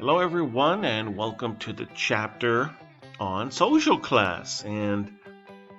Hello, everyone, and welcome to the chapter on social class. And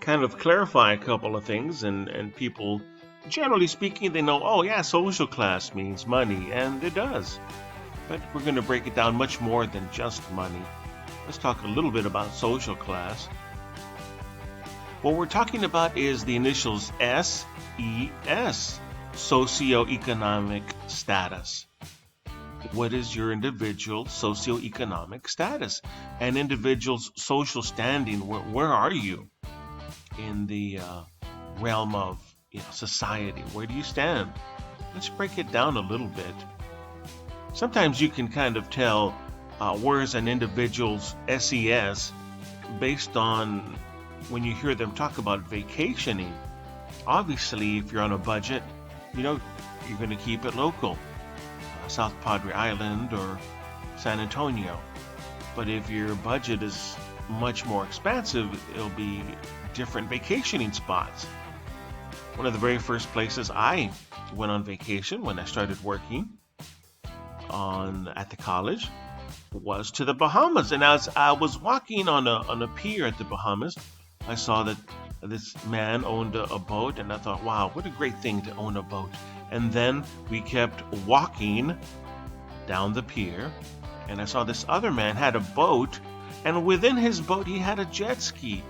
kind of clarify a couple of things, and people, generally speaking, they know, oh, yeah, social class means money, and it does. But we're going to break it down much more than just money. Let's talk a little bit about social class. What we're talking about is the initials SES, socioeconomic status. What is your individual socioeconomic status? An individual's social standing, where are you in the realm of society? Where do you stand? Let's break it down a little bit. Sometimes you can kind of tell where is an individual's SES based on when you hear them talk about vacationing. Obviously, if you're on a budget, you're going to keep it local. South Padre Island or San Antonio. But if your budget is much more expansive, it'll be different vacationing spots. One of the very first places I went on vacation when I started working at the college was to the Bahamas. And as I was walking on a pier at the Bahamas, I saw that this man owned a boat, and I thought, wow, what a great thing to own a boat. And then we kept walking down the pier, and I saw this other man had a boat, and within his boat he had a jet ski.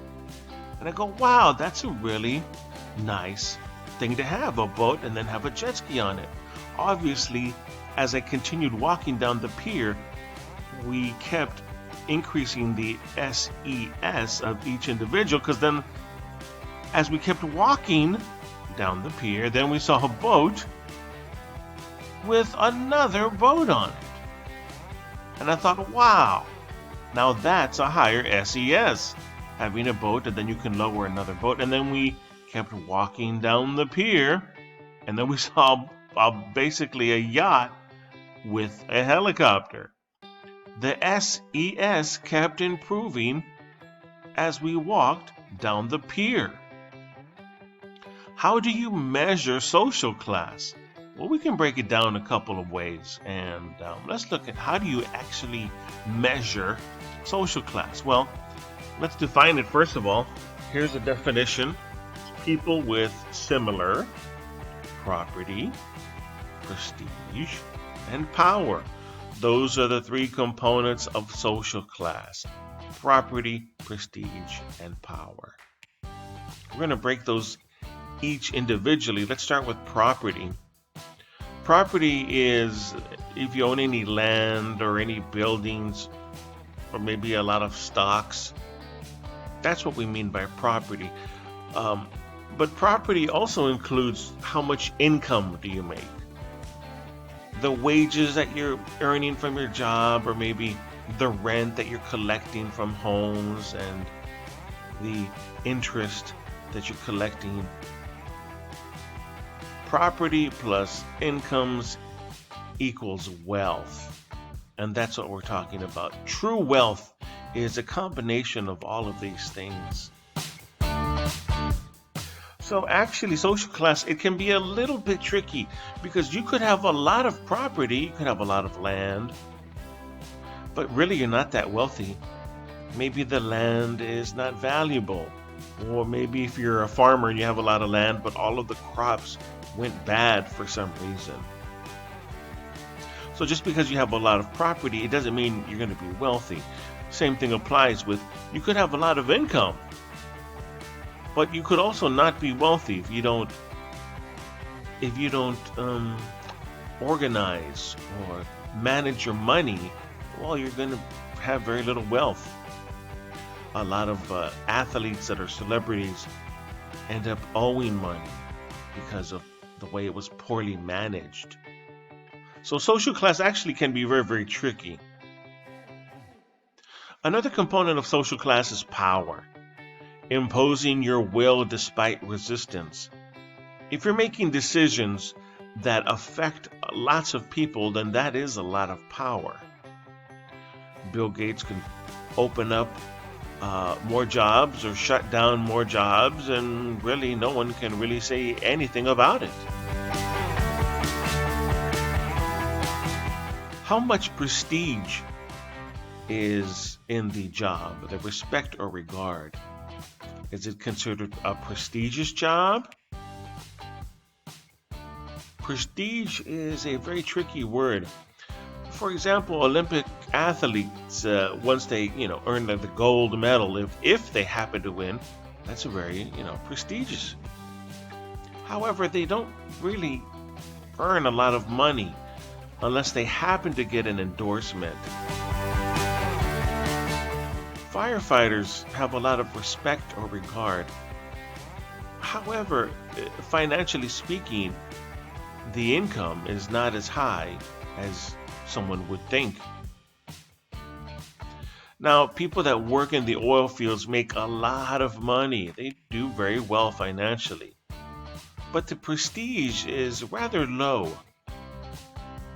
And I go, wow, that's a really nice thing to have, a boat and then have a jet ski on it. Obviously, as I continued walking down the pier, we kept increasing the SES of each individual, because then as we kept walking down the pier, then we saw a boat with another boat on it. And I thought, wow, now that's a higher SES, having a boat, and then you can lower another boat. And then we kept walking down the pier, and then we saw basically a yacht with a helicopter. The SES kept improving as we walked down the pier. How do you measure social class? Well, we can break it down a couple of ways, and let's look at how do you actually measure social class. Well, let's define it first of all. Here's a definition. People with similar property, prestige, and power. Those are the three components of social class: property, prestige, and power. We're going to break those each individually. Let's start with property. Property is if you own any land or any buildings or maybe a lot of stocks. That's what we mean by property. But property also includes how much income do you make, the wages that you're earning from your job, or maybe the rent that you're collecting from homes and the interest that you're collecting. Property plus incomes equals wealth. And that's what we're talking about. True wealth is a combination of all of these things. So actually, social class, it can be a little bit tricky because you could have a lot of property, you could have a lot of land, but really you're not that wealthy. Maybe the land is not valuable. Or maybe if you're a farmer and you have a lot of land, but all of the crops went bad for some reason. So just because you have a lot of property, it doesn't mean you're going to be wealthy. Same thing applies with, you could have a lot of income, but you could also not be wealthy if you don't organize or manage your money. Well, you're going to have very little wealth. A lot of athletes that are celebrities end up owing money because of the way it was poorly managed. So social class actually can be very, very tricky. Another component of social class is power, imposing your will despite resistance. If you're making decisions that affect lots of people, then that is a lot of power. Bill Gates can open up more jobs or shut down more jobs, and really no one can really say anything about it. How much prestige is in the job, the respect or regard? Is it considered a prestigious job? Prestige is a very tricky word. For example, Olympic athletes, once they, earn the gold medal, if they happen to win, that's a very, prestigious. However, they don't really earn a lot of money unless they happen to get an endorsement. Firefighters have a lot of respect or regard. However, financially speaking, the income is not as high as someone would think. Now, people that work in the oil fields make a lot of money. They do very well financially. But the prestige is rather low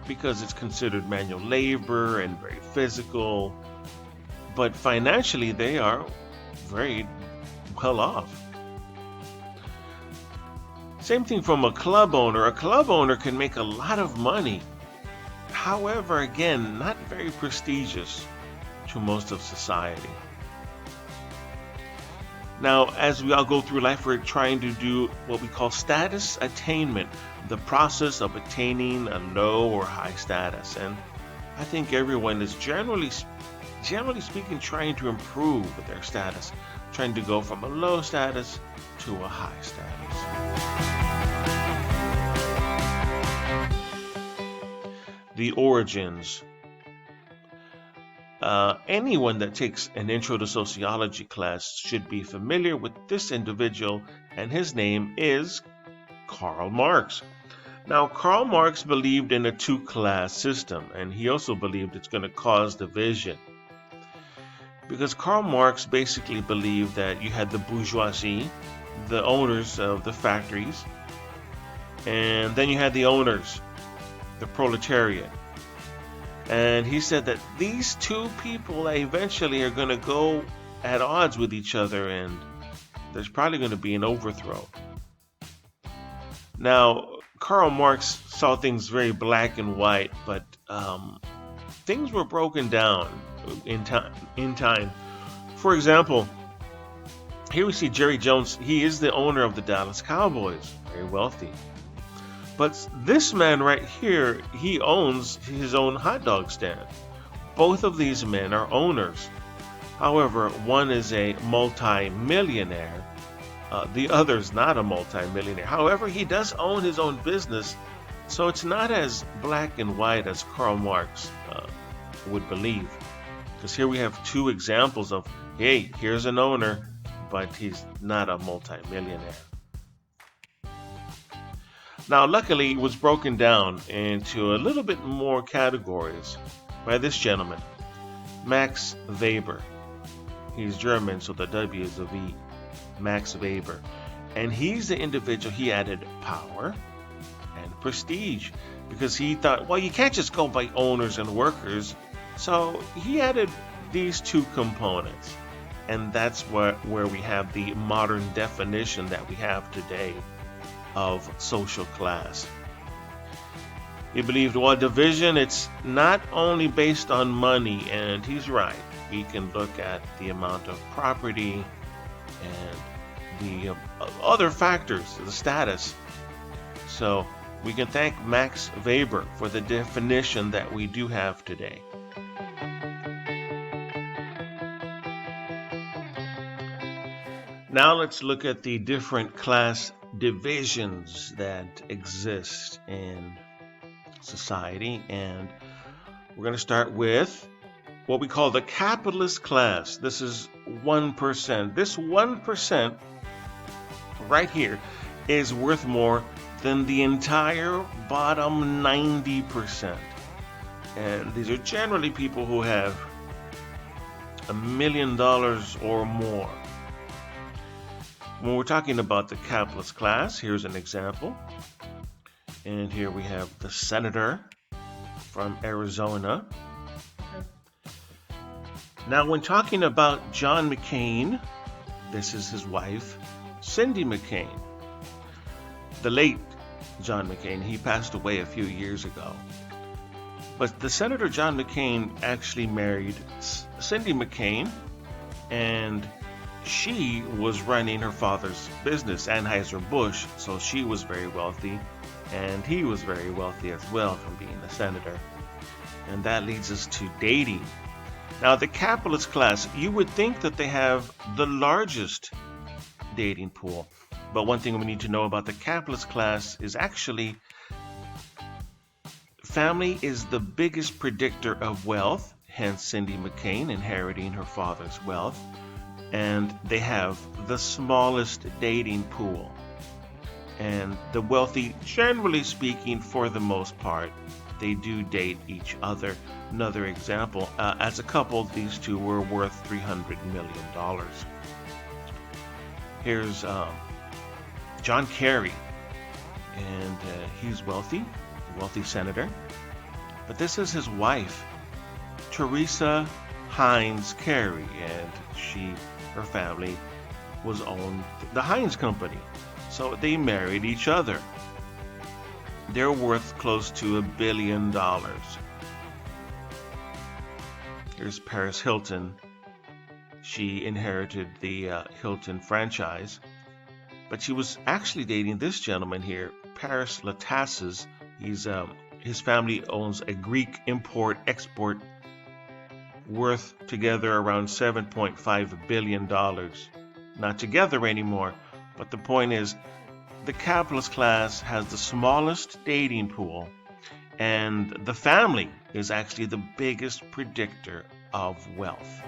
because it's considered manual labor and very physical. But financially, they are very well off. Same thing from a club owner. A club owner can make a lot of money. However, again, not very prestigious to most of society. Now, as we all go through life, we're trying to do what we call status attainment, the process of attaining a low or high status. And I think everyone is generally speaking trying to improve their status, trying to go from a low status to a high status. The origins. Anyone that takes an intro to sociology class should be familiar with this individual, and his name is Karl Marx. Now, Karl Marx believed in a two-class system, and he also believed it's going to cause division. Because Karl Marx basically believed that you had the bourgeoisie, the owners of the factories, and then you had the owners, the proletariat. And he said that these two people eventually are going to go at odds with each other, and there's probably going to be an overthrow. Now, Karl Marx saw things very black and white, but things were broken down in time. For example, here we see Jerry Jones. He is the owner of the Dallas Cowboys, very wealthy. But this man right here, he owns his own hot dog stand. Both of these men are owners. However, one is a multi-millionaire. The other is not a multi-millionaire. However, he does own his own business, so it's not as black and white as Karl Marx would believe. Because here we have two examples of, hey, here's an owner, but he's not a multi-millionaire. Now, luckily, it was broken down into a little bit more categories by this gentleman, Max Weber. He's German, so the W is a V. Max Weber. And he's the individual, he added power and prestige, because he thought, well, you can't just go by owners and workers. So he added these two components. And that's where we have the modern definition that we have today of social class. He believed, well, division, it's not only based on money, and he's right. We can look at the amount of property and the other factors, the status. So we can thank Max Weber for the definition that we do have today. Now let's look at the different class divisions that exist in society, and we're going to start with what we call the capitalist class. This is 1%. This 1% right here is worth more than the entire bottom 90%. And these are generally people who have $1 million or more. When we're talking about the capitalist class, here's an example. And here we have the senator from Arizona. Now, when talking about John McCain, this is his wife, Cindy McCain. The late John McCain, he passed away a few years ago. But the Senator John McCain actually married Cindy McCain, and she was running her father's business, Anheuser-Busch, so she was very wealthy, and he was very wealthy as well from being a senator. And that leads us to dating. Now, the capitalist class, you would think that they have the largest dating pool. But one thing we need to know about the capitalist class is actually family is the biggest predictor of wealth, hence Cindy McCain inheriting her father's wealth. And they have the smallest dating pool. And the wealthy, generally speaking, for the most part, they do date each other. Another example, as a couple, these two were worth $300 million. Here's John Kerry, and he's wealthy, a wealthy senator. But this is his wife, Teresa Heinz Kerry, and her family was owned the Heinz Company. So they married each other. They're worth close to $1 billion. Here's Paris Hilton. She inherited the Hilton franchise, but she was actually dating this gentleman here, Paris Latasses. His family owns a Greek import-export worth together around $7.5 billion. Not together anymore, but the point is, the capitalist class has the smallest dating pool, and the family is actually the biggest predictor of wealth.